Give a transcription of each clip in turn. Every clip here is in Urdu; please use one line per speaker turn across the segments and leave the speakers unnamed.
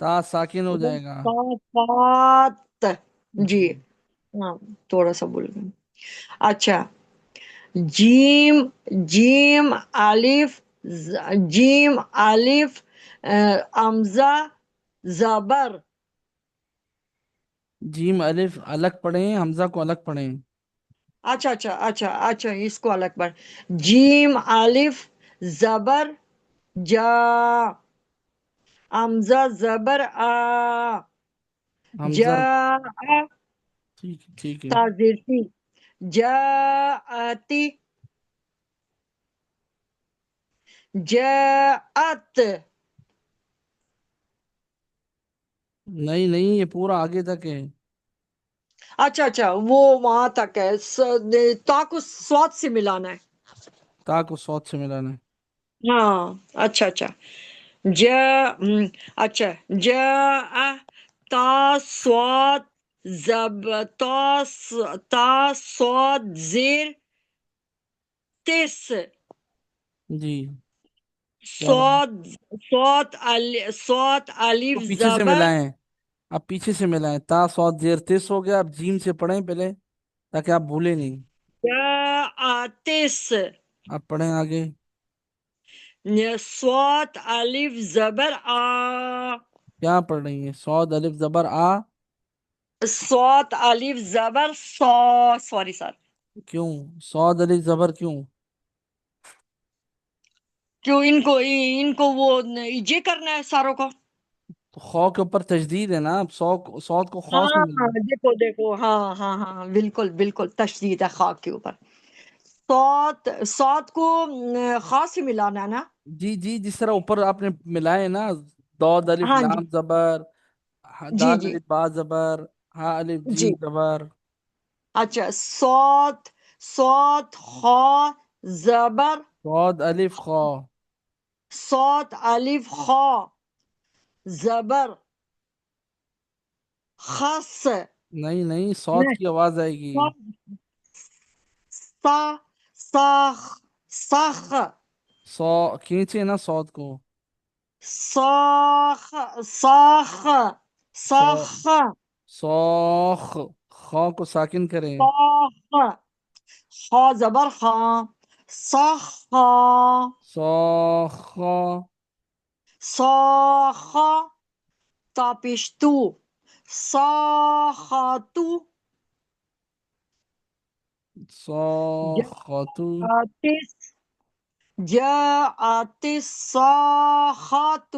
تا ساکن ہو جائے گا۔
صافات، جی
جی
ہاں، تھوڑا سا بول گئے۔ اچھا، جیم، جیم الف، جیم الف، امزہ زبر۔
جیم الف الگ پڑھیں، حمزہ کو الگ پڑھیں۔
اچھا اچھا اچھا اچھا، اس کو الگ پڑھ، جیم الف زبر جا، امزہ زبر آ،
حمزہ،
جا،
ٹھیک ہے ٹھیک ہے۔
تازیرتی، جاءتی، جاءت۔
نہیں نہیں، یہ پورا آگے تک ہے۔
اچھا اچھا، وہ وہاں تک ہے، تا کو سواد سے ملانا ہے۔
تا کو صوت سے ملانا ہے۔
ہاں، اچھا اچھا، جا، اچھا، جا، تا سواد زب، تا سواد زیر تس،
جی کیا بات؟
سواد، سواد
اس کو
الف
پیچھے سے
زبر
ملائیں، اب پیچھے سے ملائیں، تا صوت زیر تس ہو گیا، اب جیم سے پڑھیں پہلے تاکہ آپ بھولیں نہیں۔
جا آتس،
آپ پڑھیں آگے۔
سواد الف زبر آ،
کیا پڑھ رہی ہیں؟ صاد الف زبر آ؟
سواد الف زبر سو، سوری سر،
کیوں صاد الف زبر کیوں؟
کیوں ان کو وہ یہ کرنا ہے ساروں کو؟
تو خو کے اوپر تشدید ہے نا، اب صاد کو خو سے
ہاں،
ملائیں۔
دیکھو دیکھو، ہاں ہاں ہاں، بالکل بالکل، تشدید ہے خاک کے اوپر، سوت، سوت کو خاص سے ملانا ہے نا؟
جی جی، جس طرح اوپر آپ نے ملائے نا، دود الف
ہاں جی،
لام زبر،
جی
دال
جی
الف با زبر، ہا الف
جی،
جیم زبر۔
اچھا، سوت، سوت خا زبر،
صاد الف خو۔
سوت الف خا زبر خاص،
نہیں نہیں، صاد
نہیں،
کی آواز آئے گی۔
سا، ساخ، ساخ،
سو کھینچے نا صاد کو۔
ساخ، ساخ،
سو
ساخ،
سوخ، خو کو ساکن کریں۔
ساخ، خا زبر خاں، ساخ،
سوخ،
ساخ، تاپشتو، ساخاتو،
سوخاتو،
جاءتس، جاءت الصاخات،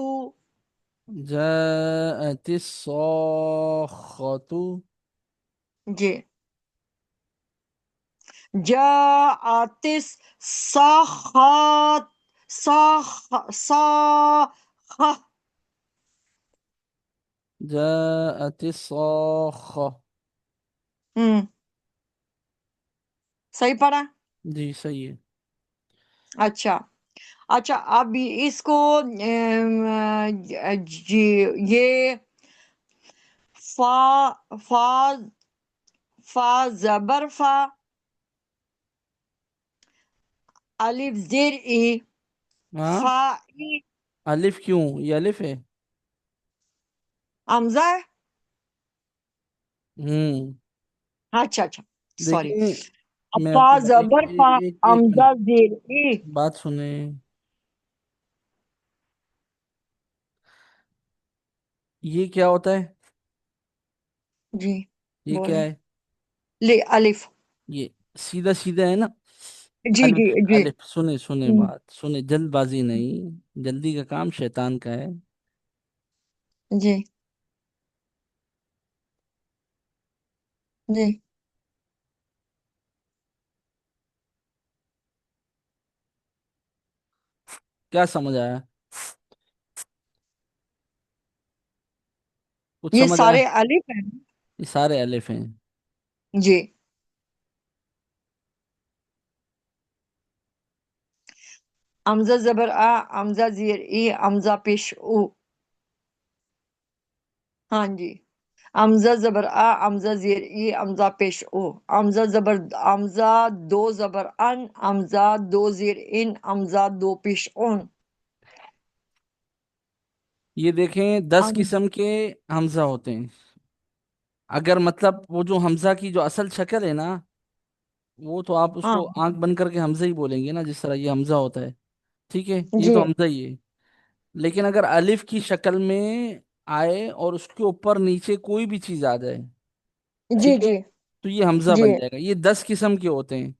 جاءت الصاخة،
جی، جاءت الصاخات، صاخ، صاخ،
جاءت الصاخة۔
ہم، صحیح پڑھا؟
جی صحیح ہے۔
اچھا، اچھا، اب اس کو جی، یہ فا، فا، فا زبر فا، الف زیر ای،
ہاں،
فا ای،
الف کیوں؟ یہ الف ہے۔
حمزہ ہے؟
ہوں،
اچھا اچھا، سوری،
دیکھیں، میں
فا
آپ کو
زبر فا،
ایک
حمزہ
منٹ
زیر ای،
بات سنیں۔ یہ کیا ہوتا ہے؟
جی
یہ کیا
بولیں،
ہے؟
لے الف،
یہ سیدھا سیدھا ہے نا؟
جی جی
الف
جی،
الف، سنیں سنیں بات سنیں، جلد بازی نہیں، جلدی کا کام شیطان کا ہے۔
جی جی،
کیا سمجھ آیا؟ کچھ
یہ
سمجھ آیا؟
سارے الف ہیں؟
یہ سارے الف ہیں۔
جی، حمزہ زبر آ، حمزہ زیر ای، حمزہ پیش او، ہاں جی، حمزہ زبر آ، حمزہ زیر ای، حمزہ پیش او، حمزہ زبر، حمزہ دو زبر ان، حمزہ دو زیر ان، حمزہ دو پیش اون،
یہ دیکھیں 10
ام
قسم کے حمزہ ہوتے ہیں. اگر مطلب وہ جو حمزہ کی جو اصل شکل ہے نا، وہ تو آپ اس
ہاں
کو آنکھ بند کر کے حمزہ ہی بولیں گے نا، جس طرح یہ حمزہ ہوتا ہے. ٹھیک ہے، یہ
جی
تو حمزہ ہی ہے. لیکن اگر الف کی شکل میں آئے اور اس کے اوپر نیچے کوئی بھی چیز آ جائے،
جی
ٹھیک ہے،
جی
تو یہ حمزہ
جی
بن جائے گا. یہ 10 قسم کے ہوتے ہیں.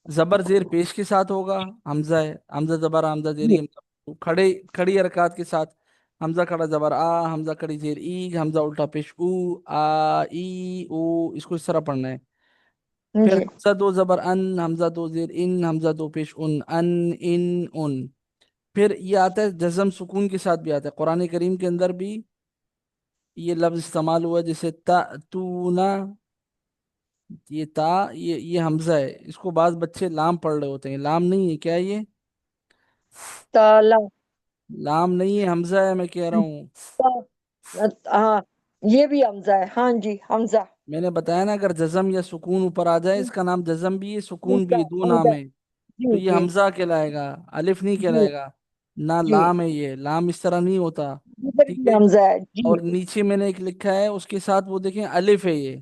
زبر زیر پیش کے ساتھ ہوگا، حمزہ ہے. حمزہ زبر حمزہ زیری
جی
حمزہ کھڑے کھڑی حرکات کے ساتھ. حمزہ کھڑا زبر آ، حمزہ کھڑی زیر ای، حمزہ الٹا پیش او. آ ای او، اس کو اس طرح پڑھنا ہے. پھر
جی
حمزہ دو زبر ان، حمزہ دو زیر ان، حمزہ دو پیش ان ان ان. پھر یہ آتا ہے جزم سکون کے ساتھ بھی آتا ہے قرآن کریم کے اندر بھی. یہ لفظ استعمال ہوا ہے جیسے تا تو نا. یہ تا، یہ حمزہ ہے. اس کو بعض بچے لام پڑھ رہے ہوتے ہیں. لام نہیں ہے، کیا ہے یہ؟
تالا
لام نہیں ہے، حمزہ ہے، میں کہہ رہا ہوں.
ہاں یہ بھی حمزہ ہے، ہاں جی حمزہ.
میں نے بتایا نا، اگر جزم یا سکون اوپر آ جائے، اس کا نام جزم بھی ہے، سکون بھی
حمزہ
ہے، دو نام
حمزہ
ہے.
جی
تو یہ
جی
حمزہ کہلائے گا، الف نہیں
جی
کہلائے گا. نہ
جی
لام ہے، یہ لام اس طرح نہیں ہوتا.
ادھر
ٹھیک
بھی
ہے.
حمزہ ہے جی
اور نیچے میں نے ایک لکھا ہے اس کے ساتھ، وہ دیکھیں الف ہے یہ.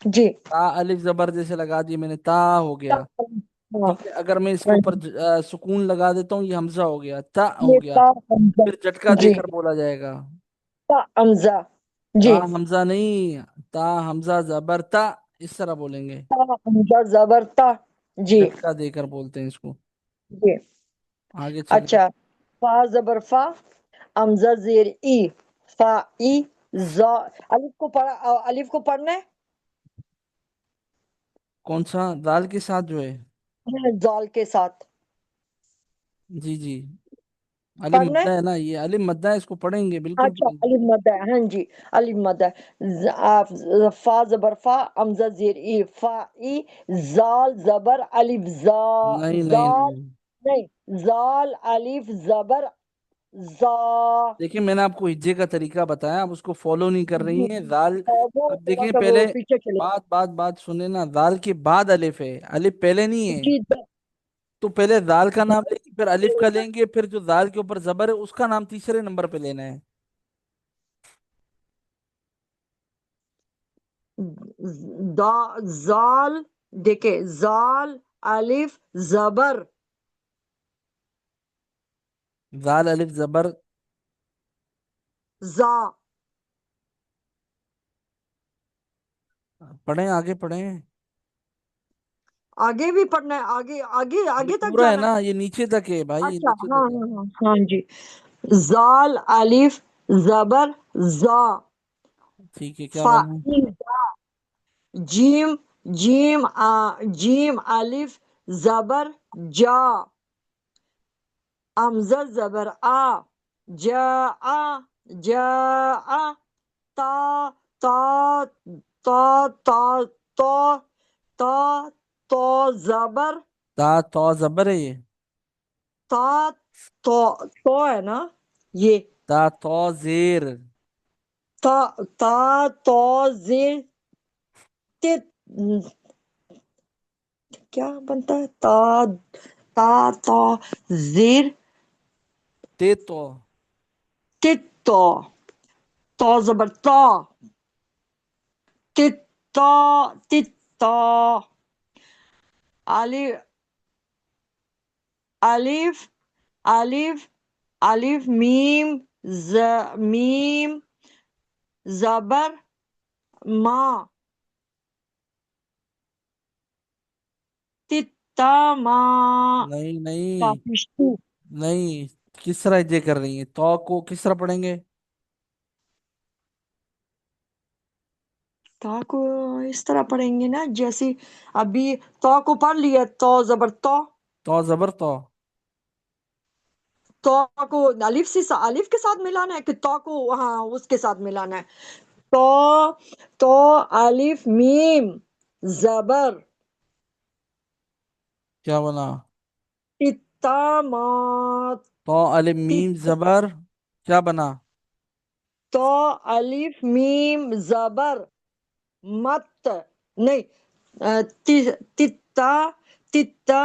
جی.
تا الف زبر جیسے لگا دی میں نے، تا ہو گیا.
ہاں
ٹھیک ہے، اگر میں اس کے
ہاں
اوپر
جی.
سکون لگا دیتا ہوں، یہ حمزہ ہو گیا، تا
یہ
ہو گیا.
تا حمزہ
پھر جھٹکا دے
جی.
کر بولا جائے گا.
تا حمزہ
تا
جی.
حمزہ نہیں، تا حمزہ زبر تا، اس طرح بولیں گے.
تا حمزہ زبر تا جی
جھٹکا دے کر بولتے ہیں اس کو.
جی.
آگے چلیں.
اچھا، فا زبر فا، حمزہ زیر ای، فا ای، زا. الف کو پڑھا، الف کو پڑھنا ہے.
کون سا؟ دال کے ساتھ جو ہے؟
زال کے ساتھ
جی جی. علم
پڑھنا ہے.
مدہ ہے نا، یہ علم مدہ ہے، اس کو پڑھیں گے، بالکل
اچھا
پڑھیں گے.
الف مد ہے، ہاں جی الف مد ہے. فا زبر فا، حمزہ زیر ای، فا ای، زال زبر الف زا.
نہیں نہیں
زال
نہیں.
نہیں، زال الف زبر زا.
دیکھیں، میں نے آپ کو ہجے کا طریقہ بتایا، آپ اس کو فالو نہیں کر
جی
رہی ہیں. دال.
وہ
اب
تھوڑا
دیکھیں
سا وہ
پہلے.
پیچھے چلے.
بات بات بات سنیں نا، دال کے بعد الف ہے، الف پہلے نہیں ہے.
جی
تو پہلے دال کا نام لیں گے، پھر الف کا لیں گے، پھر جو دال کے اوپر زبر ہے اس کا نام تیسرے نمبر پہ لینا ہے.
دا زال، دیکھے زال الف زبر
دال الف زبر.
زا.
پڑھیں، آگے پڑھیں.
آگے بھی پڑھنا ہے، آگے آگے
یہ
آگے تک
پورا ہے
جانا
نا،
ہے.
یہ نیچے تک ہے بھائی، یہ
اچھا
نیچے
ہاں
تک ہے.
ہاں ہاں ہاں جی. زال الف زبر زا.
ٹھیک ہے، کیا
فا
بنا؟
جیم جیم جیم الف زبر جا. حمزہ زبر آ، جا آ، جا آ. تا تا تا تا تا تا تو زبر
تا تو زبر ہے یہ.
تا تو ہے نا یہ.
تا تو زیر.
تا تا تو زیر ت- کیا بنتا ہے؟ تا تا تو زیر
تے تو.
تو. تو زبر تو، تو تو. الف الف الف الف میم میم زبر ما. ما
نہیں نہیں
کافشتو.
نہیں. کس طرح یہ کر رہی ہیں؟ تو کو کس طرح پڑھیں گے؟
تو کو اس طرح پڑھیں گے نا، جیسے ابھی تو کو پڑھ لیا، تو زبر تو.
تو زبر تو.
تو کو الف سے الف کے ساتھ ملانا ہے، کہ تو کو ہاں اس کے ساتھ ملانا ہے. تو تو الف میم زبر
کیا بنا؟
تامات.
تو الف میم زبر. کیا بنا؟
تو الف میم زبر مت. نہیں، تتا تتا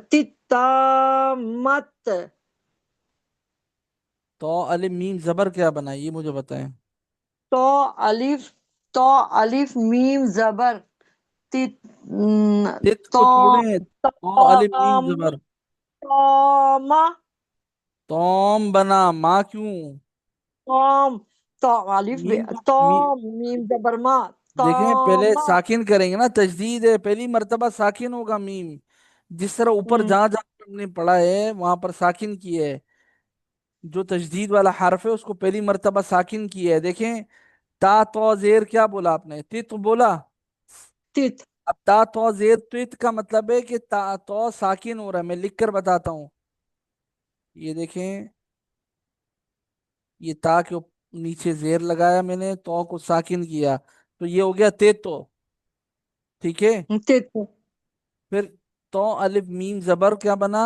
تتا مت.
تو الف میم زبر کیا بنا یہ مجھے بتائیں.
تو الف تو الف میم زبر تت
تت کو
تو
چھوڑیں. تو الف میم
تام
زبر.
توما
توم بنا ماں کیوں؟
توم تو الف
میم کو
توم میم زبر ما
دیکھیں پہلے
توما
ساکن کریں گے نا، تجدید ہے، پہلی مرتبہ ساکن ہوگا میم. جس طرح اوپر
ہوں
جہاں جہاں ہم نے پڑھا ہے وہاں پر ساکن کی ہے. جو تجدید والا حرف ہے اس کو پہلی مرتبہ ساکن کی ہے. دیکھیں تا تو زیر کیا بولا آپ نے؟ تت بولا.
تت
اب تا تو زیر تت کا مطلب ہے کہ تا تو ساکن ہو رہا ہے. میں لکھ کر بتاتا ہوں. یہ دیکھیں، یہ تا کے نیچے زیر لگایا میں نے، تو کو ساکن کیا، تو یہ ہو گیا تے تو. ٹھیک ہے.
تت
پھر تو الف میم زبر کیا بنا؟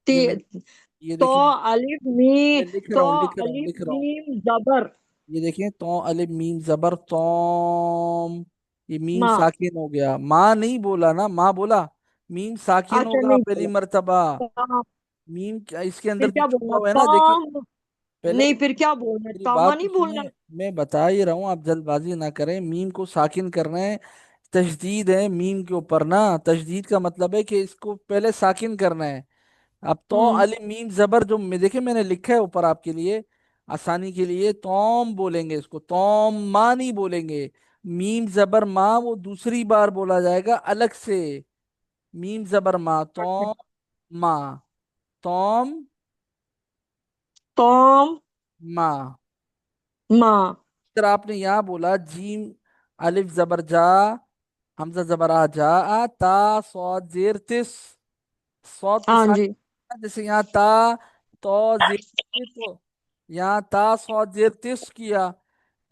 یہ میں
ت-
یہ
تو
دیکھیں،
الف میم
میں لکھ رہا
تو
ہوں لکھ رہا ہوں
الف
لکھ رہا ہوں.
میم زبر
یہ دیکھیں تو الف میم زبر توم. یہ میم
ما
ساکن ہو گیا. ماں نہیں بولا نا، ماں بولا. میم ساکن
اچھا
ہوگا
نہیں
پہلی
بولا
مرتبہ.
تام
میم اس کے
پھر
اندر جو
کیا
چھپا
بولنا
ہوا ہے نا دیکھیں
تام
پہلے.
نہیں پھر کیا بولنا
میری
تاما
بات تو
نہیں بولنا
سنیں، میں بتا ہی رہا ہوں، آپ جلد بازی نہ کریں. میم کو ساکن کرنا ہے. تشدید ہے میم کے اوپر نا. تشدید کا مطلب ہے کہ اس کو پہلے ساکن کرنا ہے. اب تو
ہوں
الف میم زبر جو میں دیکھیں میں نے لکھا ہے اوپر آپ کے لیے آسانی کے لیے، توم بولیں گے اس کو، توم ماں نہیں بولیں گے. میم زبر ماں وہ دوسری بار بولا جائے گا الگ سے. میم زبر ماں
اچھا
توم ماں. توم
تام
ماں.
ما
اگر آپ نے یہاں بولا جیم الف زبر جا، حمزہ زبر آ جا، تا صاد زیر تس. صاد کو
ہاں جی
ساکن جیسے یہاں تا تو زیر تو، یہاں تا صاد زیر تس کیا.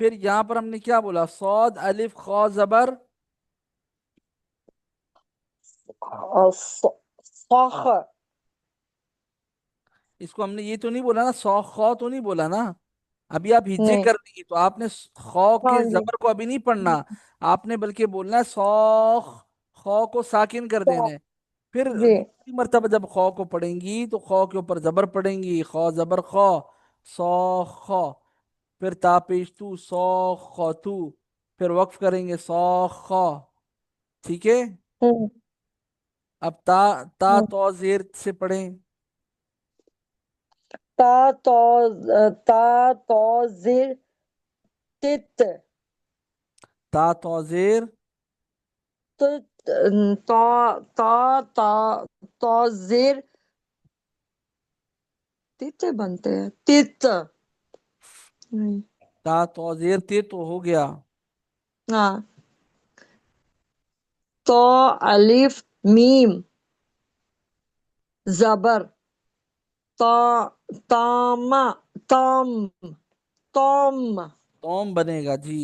پھر یہاں پر ہم نے کیا بولا؟ صاد الف خا زبر.
صخ
اس کو ہم نے یہ تو نہیں بولا نا، سو خا تو نہیں بولا نا. ابھی آپ ہجے
نہیں
کر دی تو آپ نے خا
ہاں
کے
جی
زبر کو ابھی نہیں پڑھنا. آپ نے بلکہ بولنا ہے سوخ. خا کو ساکن کر دینا ہے. پھر
جی
دوسری مرتبہ جب خا کو پڑھیں گی تو خا کے اوپر زبر پڑیں گی، خا زبر خا. سوخ. پھر تا پیش تو سوخ تو. پھر وقف کریں گے سوخ. ٹھیک ہے.
ہوں
اب تا تا
ہوں
تو زیر سے پڑھیں.
تا تو تا تو زیر تت
تا تو زیر
تو تا تا تا تو زیر تت بنتے ہیں تت نہیں
تا تو زیر تے تو ہو گیا.
ہاں تو الف میم زبر تا تاما تام تام
توم بنے گا جی.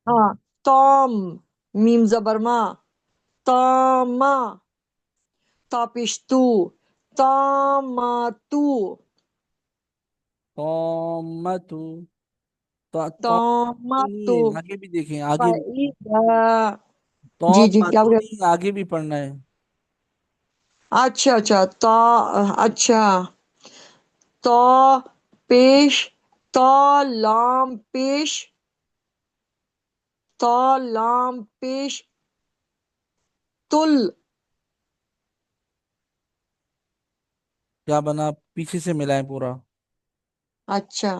ہاں تام میم زبر ما تاما تاپشتو تاماتو
تومتو. تومتو نہیں
تاماتو
ہے، آگے بھی دیکھیں آگے بھی.
فَإِذَا جی جی کیا
تومتو
بول
نہیں، آگے بھی پڑھنا ہے.
اچھا اچھا تا اچھا تو پیش تو لام پیش تو لام پیش تل
کیا بنا؟ پیچھے سے ملائیں پورا.
اچھا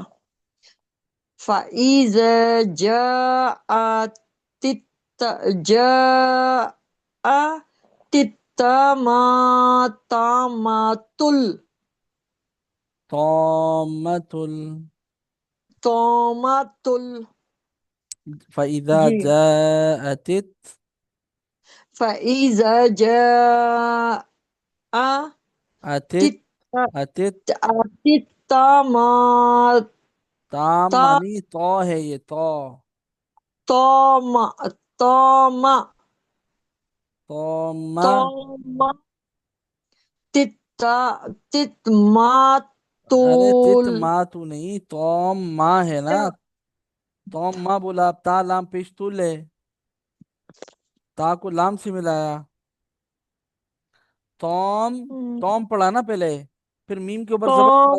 فَإِذَا جَاءَتِ جاءت الطامة
تومتل.
الطامة
فإذا
جی
جاءت
فَإِذَا جَاءَتِ
أتت أتت
الطامة
تام مانی تو ہے یہ تو.
طامة طامة
توم.
طامة
ارے تت
تتماتول
ماں تو نہیں، توم ماں ہے نا.
کیا
توم ماں بولا. اب تا لام پیش تل ہے، تا کو لام سے ملایا. توم. توم پڑھا نا پہلے، پھر میم کے اوپر زبر پڑا.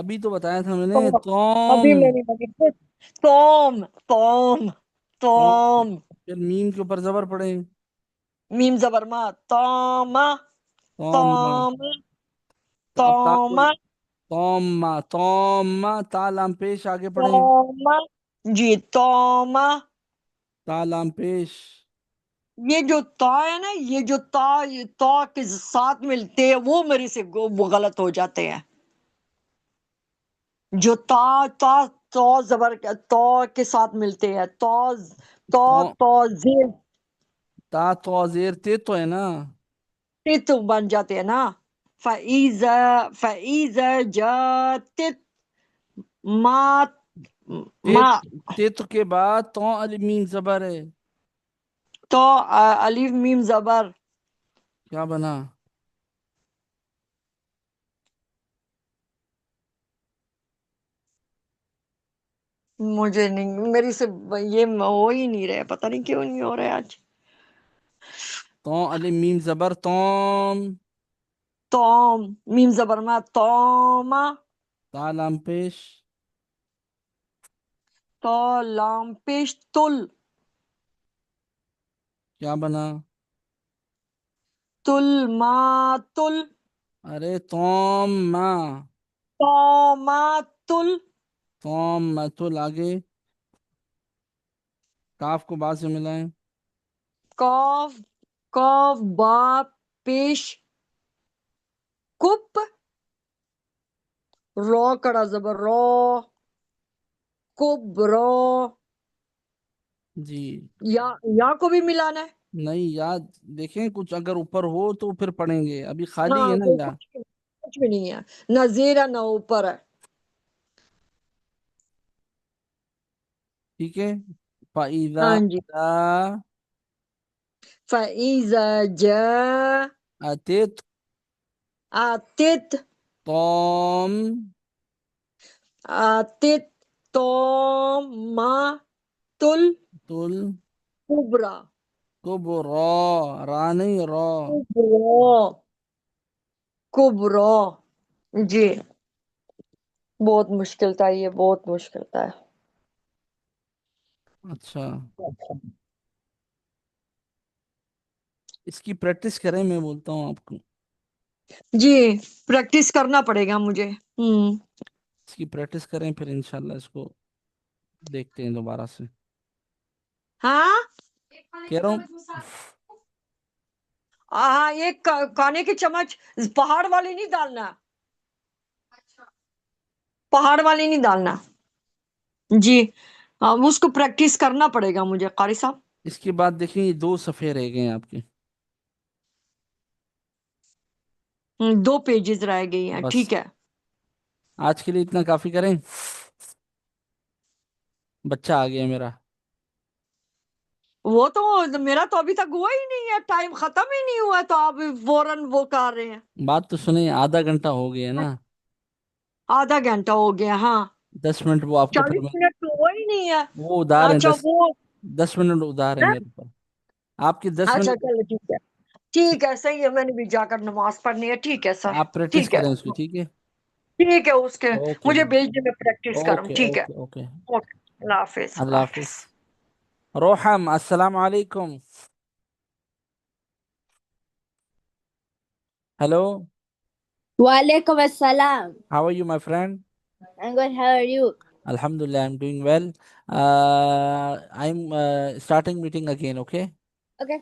ابھی تو بتایا تھا میں نے،
تو ابھی
توم.
میں نے بولی توم توم
توم.
توم
پھر میم کے اوپر زبر پڑے.
میم زبر ما توما
توم.
توم
اب تا کو،
توما
توما توما، تا لام پیش آگے پڑھیں.
توما جی توما
تا لام پیش.
یہ جو تا ہے نا، یہ جو تا، یہ تا کے ساتھ ملتے ہیں وہ میرے سے وہ غلط ہو جاتے ہیں. جو تا تا تو زبر تو کے ساتھ ملتے ہیں، تو تو
تو
تو زیر
تا تو زیر تے تو ہے نا.
تو بن جاتے ہیں نا. فَإِذَا جَاءَتِ ما
تے
ما
تے تو کے بعد تو الف میم زبر ہے.
تو الف میم زبر.
کیا بنا؟
مجھے نہیں، میری سے یہ ہو ہی نہیں رہا، پتہ نہیں کیوں نہیں ہو رہا ہے آج.
تو الف میم زبر توم.
توم میم زبر ما توما
تا لام پیش.
تو لام پیش تل
کیا بنا؟
تل ما تل
ارے توم ما.
توما تل
توم متل آگے. کاف کو با سے ملائیں.
کاف کاف با پیش کپ رو کڑا زبر رو کب رو.
جی.
یا کو بھی ملانا ہے.
نہیں یاد، دیکھیں کچھ اگر اوپر ہو تو پھر پڑھیں گے، ابھی خالی
ہاں
ہے نا
وہ
یا.
کچھ بھی نہیں ہے، نہ زیر ہے نہ اوپر ہے.
ٹھیک ہے. فَإِذَا
ہاں جی. فَإِذَا جَاءَتِ
أَتِتْ توم.
آتت تومۃ
تل
الکبریٰ.
کبرا، را نہیں را.
کبریٰ کبریٰ. جی بہت مشکل تھا، یہ بہت مشکل تھا.
اچھا، اس کی پریکٹس کریں، میں بولتا ہوں آپ کو.
جی پریکٹس کرنا پڑے گا مجھے.
اس کی پریکٹس کریں، پھر انشاءاللہ اس کو دیکھتے ہیں دوبارہ سے.
ہاں
کہہ رہا ہوں.
ہاں ایک کھانے کی چمچ پہاڑ والی نہیں ڈالنا، پہاڑ والی نہیں ڈالنا. جی اس کو پریکٹس کرنا پڑے گا مجھے قاری صاحب.
اس کے بعد دیکھیں یہ 2 صفحے رہ گئے ہیں آپ کے.
2 پیجز رہ گئی ہیں،
بس
ٹھیک ہے.
آج کے لیے اتنا کافی کریں. بچہ آ گیا میرا.
وہ تو میرا تو ابھی تک ہوا ہی نہیں ہے، ٹائم ختم ہی نہیں ہوا تو آپ فوراً وہ کر رہے ہیں.
بات تو سنیں، آدھا گھنٹہ ہو گیا نا.
آدھا گھنٹہ ہو گیا. ہاں
10 منٹ وہ آپ کو پھر
40 منٹ تو ہوا ہی نہیں ہے.
وہ ادھار ہیں.
اچھا وہ
10 منٹ ادھار ہے
ہے؟
میرے اوپر. آپ کے دس
اچھا
منٹ
چلو ٹھیک ہے، ٹھیک ہے صحیح ہے، میں نے بھی جا کر نماز پڑھنی ہے. ٹھیک ہے سر،
آپ پریکٹس
ٹھیک ہے،
کریں اس کی. ٹھیک ہے.
ٹھیک ہے. اس کے
اوکے
مجھے
جی.
بھیج دیں، میں پریکٹس کروں.
اوکے
ٹھیک ہے.
Okay okay.
اوکے اللہ حافظ،
اللہ
اللہ
حافظ.
حافظ.
روحم السلام علیکم. Hello.
Walaikum assalam.
How are you my friend?
I'm good. How are you?
Alhamdulillah, I'm doing well. I'm starting meeting again, okay?
Okay.